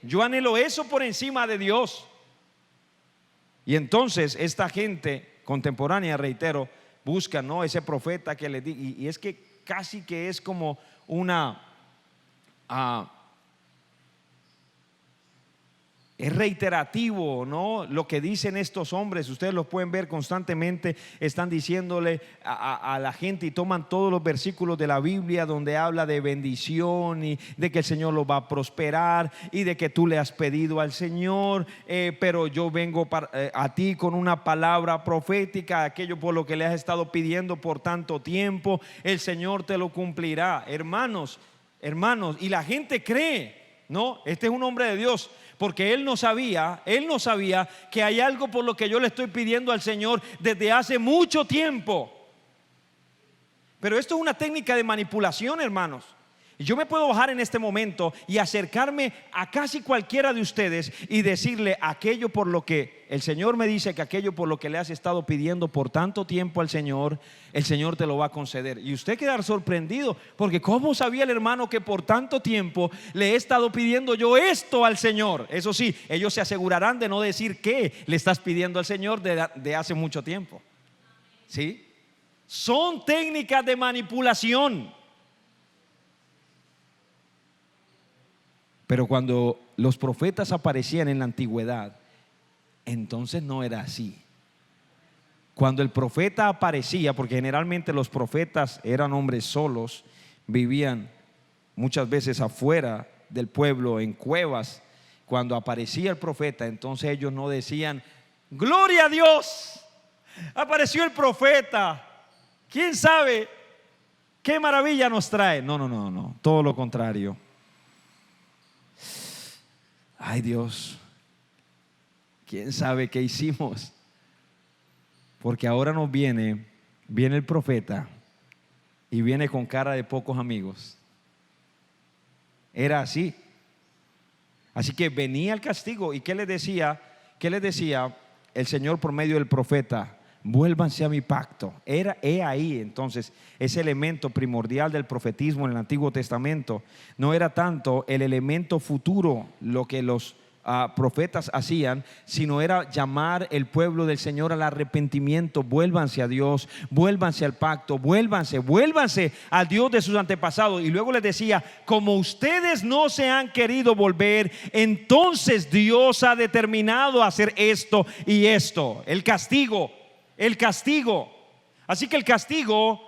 Yo anhelo eso por encima de Dios. Y entonces esta gente contemporánea, reitero, busca, ¿no?, ese profeta que le diga. Y es que casi que es como una es reiterativo, ¿no?, lo que dicen estos hombres. Ustedes los pueden ver constantemente. Están diciéndole a la gente, y toman todos los versículos de la Biblia donde habla de bendición y de que el Señor lo va a prosperar y de que tú le has pedido al Señor, pero yo vengo a ti con una palabra profética, aquello por lo que le has estado pidiendo por tanto tiempo, el Señor te lo cumplirá. Hermanos, y la gente cree, ¿no? Este es un hombre de Dios, porque él no sabía que hay algo por lo que yo le estoy pidiendo al Señor desde hace mucho tiempo. Pero esto es una técnica de manipulación, hermanos. Y yo me puedo bajar en este momento y acercarme a casi cualquiera de ustedes y decirle aquello por lo que el Señor me dice, que aquello por lo que le has estado pidiendo por tanto tiempo al Señor, el Señor te lo va a conceder. Y usted quedará sorprendido, porque ¿cómo sabía el hermano que por tanto tiempo le he estado pidiendo yo esto al Señor? Eso sí, ellos se asegurarán de no decir que le estás pidiendo al Señor de hace mucho tiempo. ¿Sí? Son técnicas de manipulación. Pero cuando los profetas aparecían en la antigüedad, entonces no era así. Cuando el profeta aparecía, porque generalmente los profetas eran hombres solos, vivían muchas veces afuera del pueblo, en cuevas. Cuando aparecía el profeta, entonces ellos no decían: gloria a Dios, apareció el profeta, quién sabe qué maravilla nos trae. No, todo lo contrario. Ay, Dios, quién sabe qué hicimos, porque ahora nos viene el profeta y viene con cara de pocos amigos. Era así. Así que venía el castigo. ¿Y qué les decía? ¿Qué les decía el Señor por medio del profeta? Vuélvanse a mi pacto. He ahí entonces ese elemento primordial del profetismo en el Antiguo Testamento. No era tanto el elemento futuro lo que los profetas hacían, sino era llamar el pueblo del Señor al arrepentimiento. Vuélvanse a Dios, vuélvanse al pacto, vuélvanse al Dios de sus antepasados. Y luego les decía: como ustedes no se han querido volver, entonces Dios ha determinado hacer esto y esto. El castigo. Así que el castigo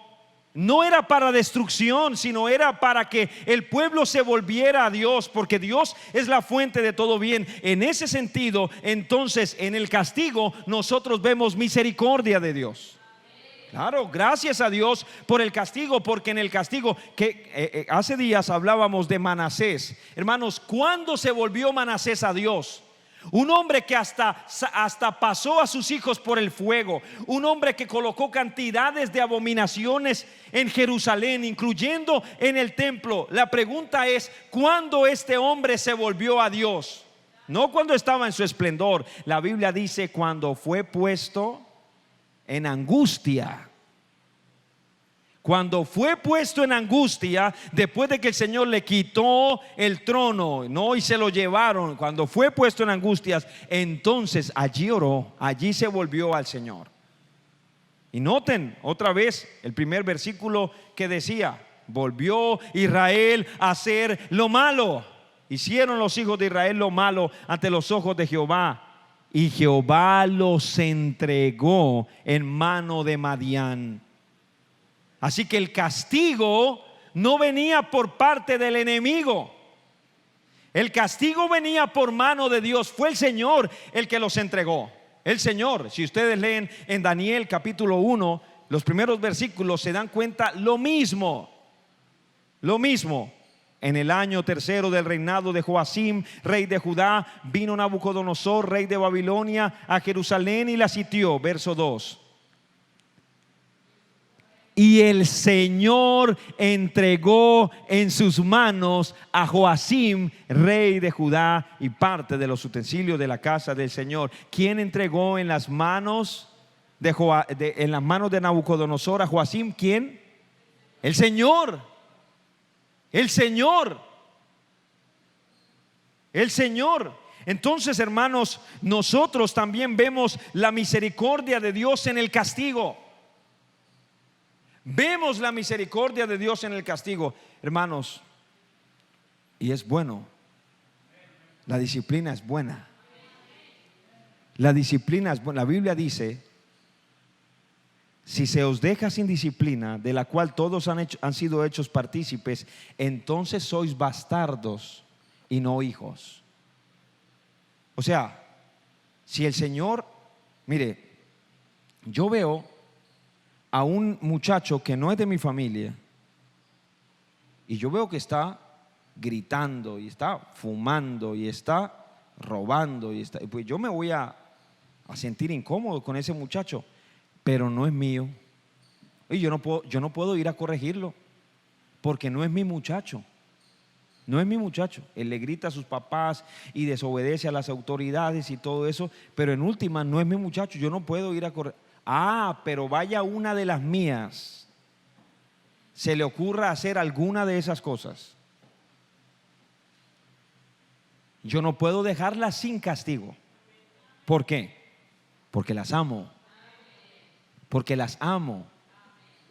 no era para destrucción, sino era para que el pueblo se volviera a Dios, porque Dios es la fuente de todo bien. En ese sentido, entonces, en el castigo nosotros vemos misericordia de Dios. Claro, gracias a Dios por el castigo, porque en el castigo que hace días hablábamos de Manasés. Hermanos, ¿cuándo se volvió Manasés a Dios? Un hombre que hasta pasó a sus hijos por el fuego. Un hombre que colocó cantidades de abominaciones en Jerusalén, incluyendo en el templo. La pregunta es: ¿cuándo este hombre se volvió a Dios? No cuando estaba en su esplendor. La Biblia dice: cuando fue puesto en angustia. Cuando fue puesto en angustia, después de que el Señor le quitó el trono, no, y se lo llevaron. Cuando fue puesto en angustias, entonces allí oró, allí se volvió al Señor. Y noten otra vez el primer versículo que decía: volvió Israel a hacer lo malo. Hicieron los hijos de Israel lo malo ante los ojos de Jehová, y Jehová los entregó en mano de Madián. Así que el castigo no venía por parte del enemigo. El castigo venía por mano de Dios. Fue el Señor el que los entregó. El Señor, si ustedes leen en Daniel capítulo 1, los primeros versículos, se dan cuenta lo mismo. En el año tercero del reinado de Joacim, rey de Judá, vino Nabucodonosor, rey de Babilonia, a Jerusalén y la sitió. Verso 2. Y el Señor entregó en sus manos a Joacim, rey de Judá, y parte de los utensilios de la casa del Señor. ¿Quién entregó en las manos en las manos de Nabucodonosor a Joacim? ¿Quién? El Señor. El Señor. Entonces, hermanos, nosotros también vemos la misericordia de Dios en el castigo. Vemos la misericordia de Dios en el castigo, hermanos, y es bueno. La disciplina es buena. La disciplina es buena. La Biblia dice: si se os deja sin disciplina, de la cual todos han sido hechos partícipes, entonces sois bastardos y no hijos. O sea, si el Señor, mire, yo veo a un muchacho que no es de mi familia y yo veo que está gritando y está fumando y está robando y pues yo me voy a sentir incómodo con ese muchacho, pero no es mío. Y yo no puedo ir a corregirlo porque no es mi muchacho. No es mi muchacho. Él le grita a sus papás y desobedece a las autoridades y todo eso, pero en última no es mi muchacho. Yo no puedo ir a correr. Ah, pero vaya una de las mías, se le ocurra hacer alguna de esas cosas, yo no puedo dejarlas sin castigo. ¿Por qué? Porque las amo. Porque las amo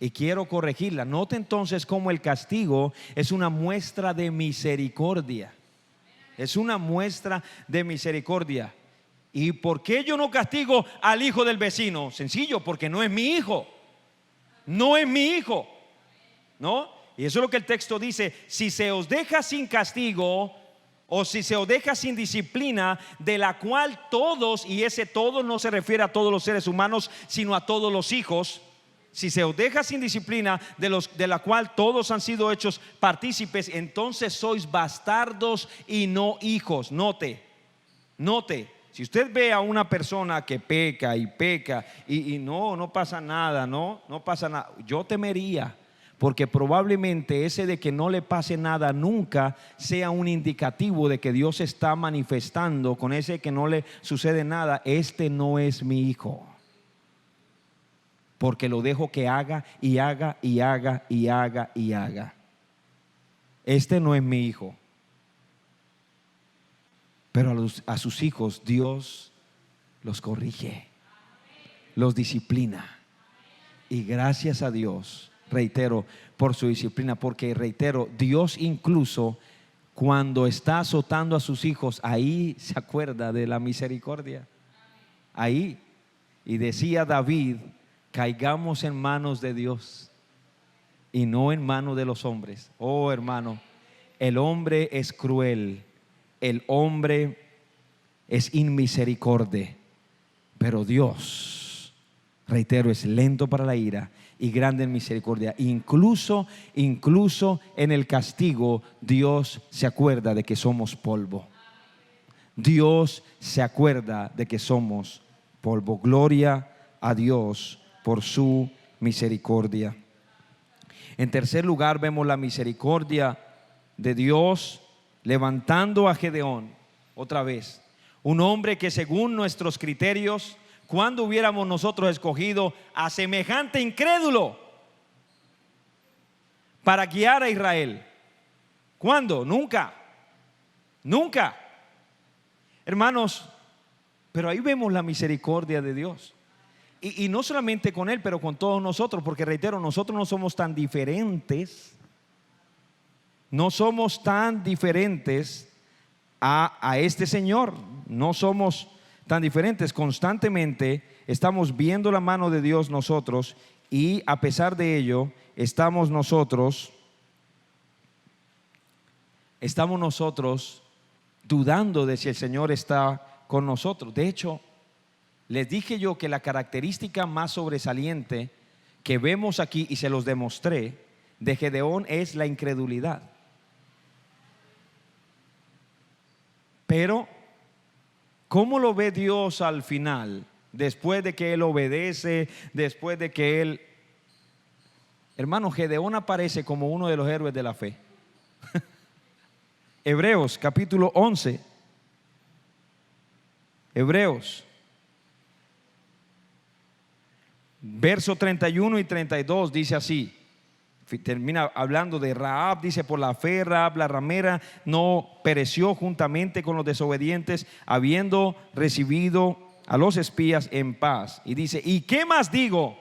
y quiero corregirlas. Note entonces cómo el castigo es una muestra de misericordia. Es una muestra de misericordia. ¿Y por qué yo no castigo al hijo del vecino? Sencillo, porque no es mi hijo. No es mi hijo, ¿no? Y eso es lo que el texto dice: si se os deja sin castigo, o si se os deja sin disciplina, de la cual todos, y ese todos no se refiere a todos los seres humanos, sino a todos los hijos. Si se os deja sin disciplina, de la cual todos han sido hechos partícipes, entonces sois bastardos y no hijos. Note, si usted ve a una persona que peca y peca y no pasa nada, no pasa nada, yo temería, porque probablemente ese de que no le pase nada nunca sea un indicativo de que Dios está manifestando con ese que no le sucede nada: este no es mi hijo, porque lo dejo que haga y haga y haga y haga y haga. Este no es mi hijo. Pero a sus hijos Dios los corrige, los disciplina. Y gracias a Dios, reitero, por su disciplina, porque reitero, Dios incluso cuando está azotando a sus hijos, ahí se acuerda de la misericordia. Ahí. Y decía David: caigamos en manos de Dios y no en manos de los hombres. Oh, hermano, el hombre es cruel, el hombre es inmisericordia, pero Dios, reitero, es lento para la ira y grande en misericordia. Incluso en el castigo, Dios se acuerda de que somos polvo. Dios se acuerda de que somos polvo. Gloria a Dios por su misericordia. En tercer lugar, vemos la misericordia de Dios levantando a Gedeón. Otra vez, un hombre que según nuestros criterios, ¿cuándo hubiéramos nosotros escogido a semejante incrédulo para guiar a Israel? ¿Cuándo? Nunca. Hermanos, pero ahí vemos la misericordia de Dios. Y no solamente con él, pero con todos nosotros, porque reitero, nosotros no somos tan diferentes. No somos tan diferentes a este Señor. No somos tan diferentes. Constantemente estamos viendo la mano de Dios nosotros, y a pesar de ello estamos nosotros dudando de si el Señor está con nosotros. De hecho, les dije yo que la característica más sobresaliente que vemos aquí, y se los demostré, de Gedeón es la incredulidad. Pero ¿cómo lo ve Dios al final? Después de que él obedece, después de que él... Hermano, Gedeón aparece como uno de los héroes de la fe. Hebreos capítulo 11. Hebreos verso 31 y 32 dice así. Termina hablando de Rahab. Dice: por la fe Rahab la ramera no pereció juntamente con los desobedientes, habiendo recibido a los espías en paz. Y dice: ¿y qué más digo?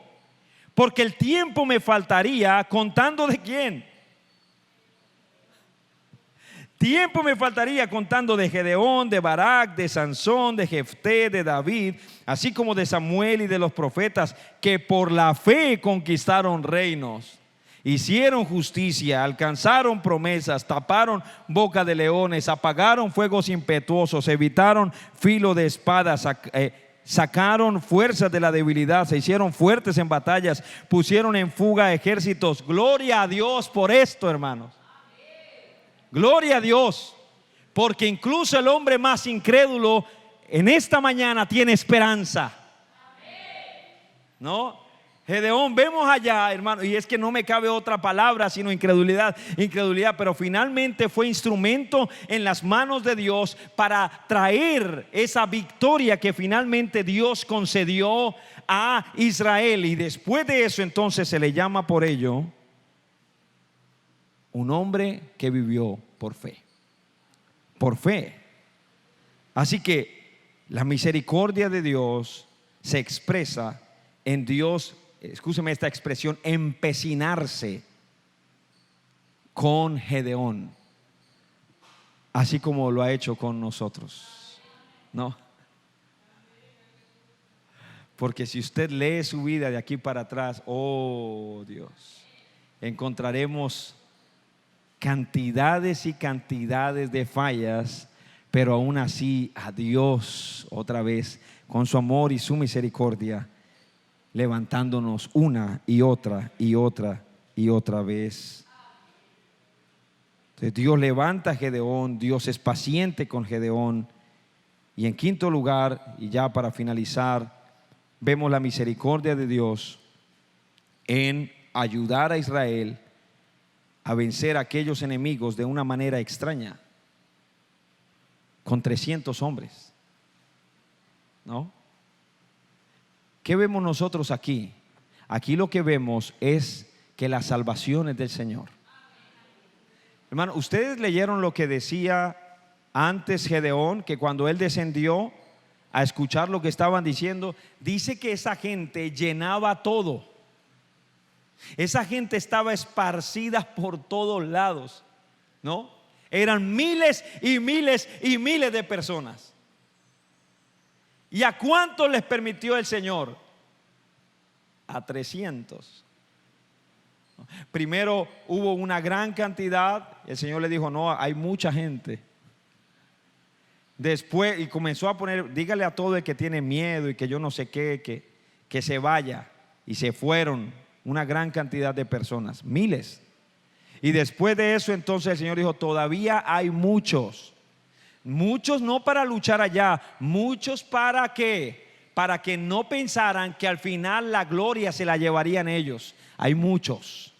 Porque el tiempo me faltaría, contando de quién. Tiempo me faltaría contando de Gedeón, de Barak, de Sansón, de Jefté, de David, así como de Samuel y de los profetas, que por la fe conquistaron reinos, hicieron justicia, alcanzaron promesas, taparon boca de leones, apagaron fuegos impetuosos, evitaron filo de espadas, sacaron fuerzas de la debilidad, se hicieron fuertes en batallas, pusieron en fuga ejércitos. Gloria a Dios por esto, hermanos. Gloria a Dios, porque incluso el hombre más incrédulo en esta mañana tiene esperanza. ¿No? Gedeón, vemos allá, hermano, y es que no me cabe otra palabra sino incredulidad, pero finalmente fue instrumento en las manos de Dios para traer esa victoria que finalmente Dios concedió a Israel. Y después de eso entonces se le llama por ello un hombre que vivió por fe. Por fe. Así que la misericordia de Dios se expresa en Dios, escúcheme esta expresión, empecinarse con Gedeón, así como lo ha hecho con nosotros, ¿no? Porque si usted lee su vida de aquí para atrás, oh Dios, encontraremos cantidades y cantidades de fallas, pero aún así a Dios otra vez con su amor y su misericordia levantándonos una y otra y otra y otra vez. Entonces Dios levanta a Gedeón, Dios es paciente con Gedeón. Y en quinto lugar, y ya para finalizar, vemos la misericordia de Dios en ayudar a Israel a vencer a aquellos enemigos de una manera extraña, con 300 hombres, ¿no? ¿Qué vemos nosotros aquí? Aquí lo que vemos es que la salvación es del Señor. Hermano, ustedes leyeron lo que decía antes Gedeón, que cuando él descendió a escuchar lo que estaban diciendo, dice que esa gente llenaba todo. Esa gente estaba esparcida por todos lados, ¿no? Eran miles y miles y miles de personas. ¿Y a cuántos les permitió el Señor? A 300. Primero hubo una gran cantidad. El Señor le dijo: no, hay mucha gente. Después, y comenzó a poner: dígale a todo el que tiene miedo y que yo no sé qué, que se vaya. Y se fueron una gran cantidad de personas, miles. Y después de eso entonces el Señor dijo: todavía hay muchos. Muchos no para luchar allá, muchos para qué, para que no pensaran que al final la gloria se la llevarían ellos. Hay muchos.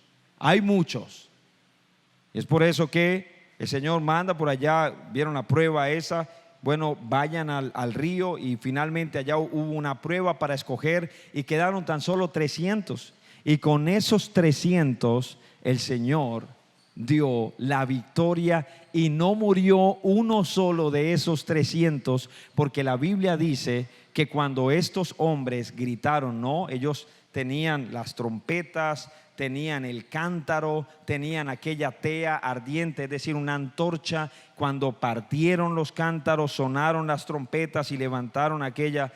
Es por eso que el Señor manda por allá, vieron la prueba esa, bueno, vayan al río, y finalmente allá hubo una prueba para escoger y quedaron tan solo 300. Y con esos 300 el Señor dio la victoria, y no murió uno solo de esos 300, porque la Biblia dice que cuando estos hombres gritaron, no, ellos tenían las trompetas, tenían el cántaro, tenían aquella tea ardiente, es decir, una antorcha. Cuando partieron los cántaros, sonaron las trompetas y levantaron aquella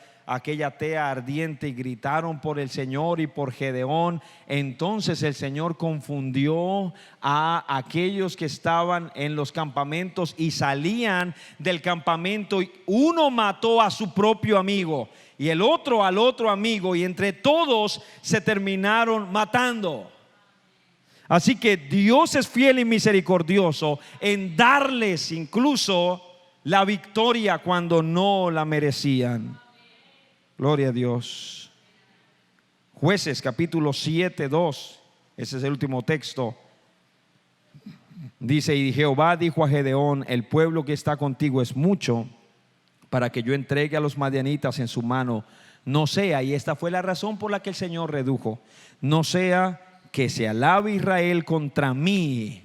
tea ardiente y gritaron por el Señor y por Gedeón. Entonces el Señor confundió a aquellos que estaban en los campamentos y salían del campamento, y uno mató a su propio amigo y el otro al otro amigo, y entre todos se terminaron matando. Así que Dios es fiel y misericordioso en darles incluso la victoria cuando no la merecían. Gloria a Dios. Jueces capítulo 7, 2. Ese es el último texto. Dice: y Jehová dijo a Gedeón: el pueblo que está contigo es mucho para que yo entregue a los madianitas en su mano. No sea, y esta fue la razón por la que el Señor redujo, no sea que se alabe Israel contra mí,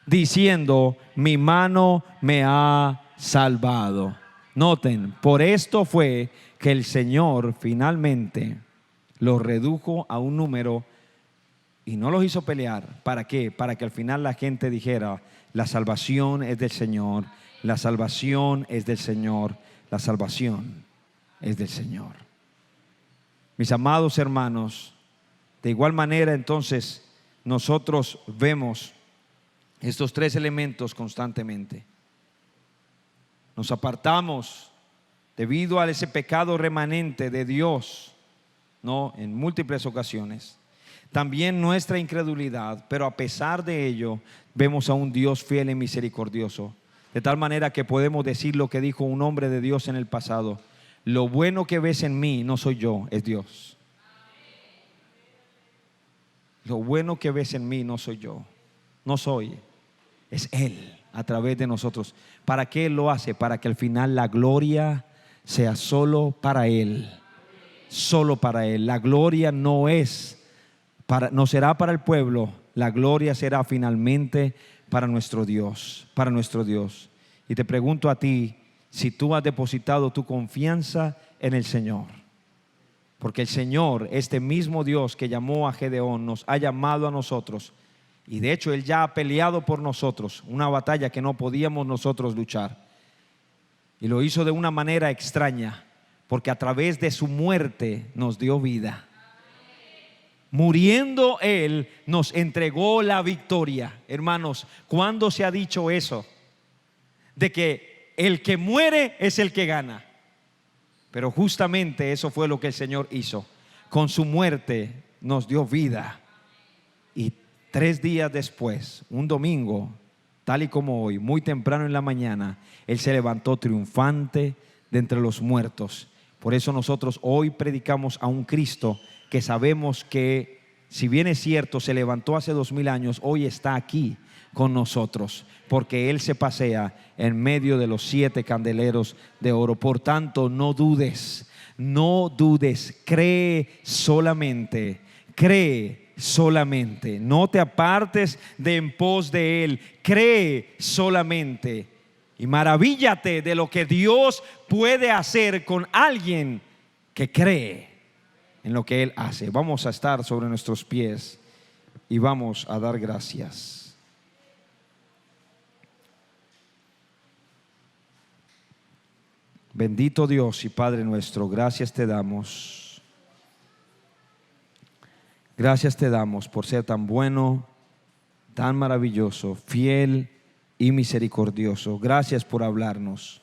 diciendo: mi mano me ha salvado. Noten, por esto fue que el Señor finalmente los redujo a un número y no los hizo pelear. ¿Para qué? Para que al final la gente dijera: la salvación es del Señor, la salvación es del Señor, la salvación es del Señor. Mis amados hermanos, de igual manera entonces nosotros vemos estos tres elementos constantemente. Nos apartamos debido a ese pecado remanente de Dios, ¿no? En múltiples ocasiones. También nuestra incredulidad, pero a pesar de ello vemos a un Dios fiel y misericordioso, de tal manera que podemos decir lo que dijo un hombre de Dios en el pasado: lo bueno que ves en mí no soy yo, es Dios. Lo bueno que ves en mí no soy yo, no soy, es Él a través de nosotros. ¿Para qué Él lo hace? Para que al final la gloria sea solo para Él. Solo para Él. La gloria no será para el pueblo. La gloria será finalmente para nuestro Dios. Para nuestro Dios. Y te pregunto a ti, si tú has depositado tu confianza en el Señor. Porque el Señor, este mismo Dios que llamó a Gedeón, nos ha llamado a nosotros. Y de hecho Él ya ha peleado por nosotros una batalla que no podíamos nosotros luchar. Y lo hizo de una manera extraña, porque a través de su muerte nos dio vida. Muriendo Él nos entregó la victoria. Hermanos, ¿cuándo se ha dicho eso? De que el que muere es el que gana. Pero justamente eso fue lo que el Señor hizo. Con su muerte nos dio vida. Y 3 días después, un domingo, tal y como hoy, muy temprano en la mañana, Él se levantó triunfante de entre los muertos. Por eso nosotros hoy predicamos a un Cristo que sabemos que, si bien es cierto, se levantó hace 2000 años, hoy está aquí con nosotros, porque Él se pasea en medio de los 7 candeleros de oro. Por tanto, no dudes, cree solamente, no te apartes de en pos de Él, cree solamente. Y maravíllate de lo que Dios puede hacer con alguien que cree en lo que Él hace. Vamos a estar sobre nuestros pies y vamos a dar gracias. Bendito Dios y Padre nuestro, gracias te damos. Gracias te damos por ser tan bueno, tan maravilloso, fiel y misericordioso. Gracias por hablarnos.